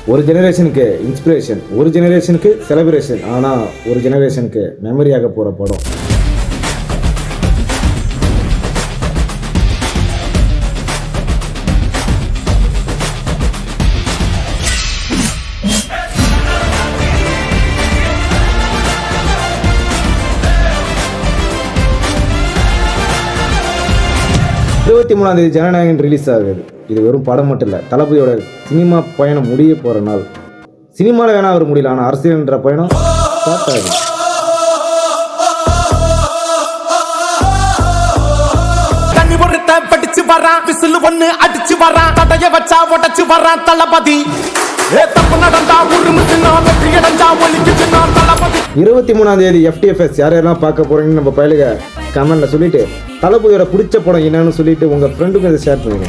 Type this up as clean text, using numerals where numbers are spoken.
ஒரு ஜெனரேஷனுக்கு இன்ஸ்பிரேஷன், ஒரு ஜெனரேஷனுக்கு செலிப்ரேஷன், ஆனால் ஒரு ஜெனரேஷனுக்கு மெமரியாக போகிற படம். தேதி ஜனநாயகன் ரிலீஸ் ஆகுது. இது வெறும் படம் மட்டும் இல்லை, தளபதியோட சினிமா பயணம் முடிய போகிற நாள். சினிமாவில் வேணா அவர் முடியல, ஆனால் அரசியல்ன்ற பயணம் ஸ்டார்ட் ஆகுது. படிச்சு வரான், விசில் ஒண்ணு அடிச்சு வரான், தடைய வச்சா உடச்சு வரான் தளபதி. 23ஆம் தேதி FTFS யாரெல்லாம் பார்க்க போறீங்கன்னு நம்ம பயிலுக கமெண்ட்ல சொல்லிட்டு, தளபதியோட பிடிச்ச படம் என்னன்னு சொல்லிட்டு உங்க ஃப்ரெண்டுக்கு அதை ஷேர் பண்ணுங்க.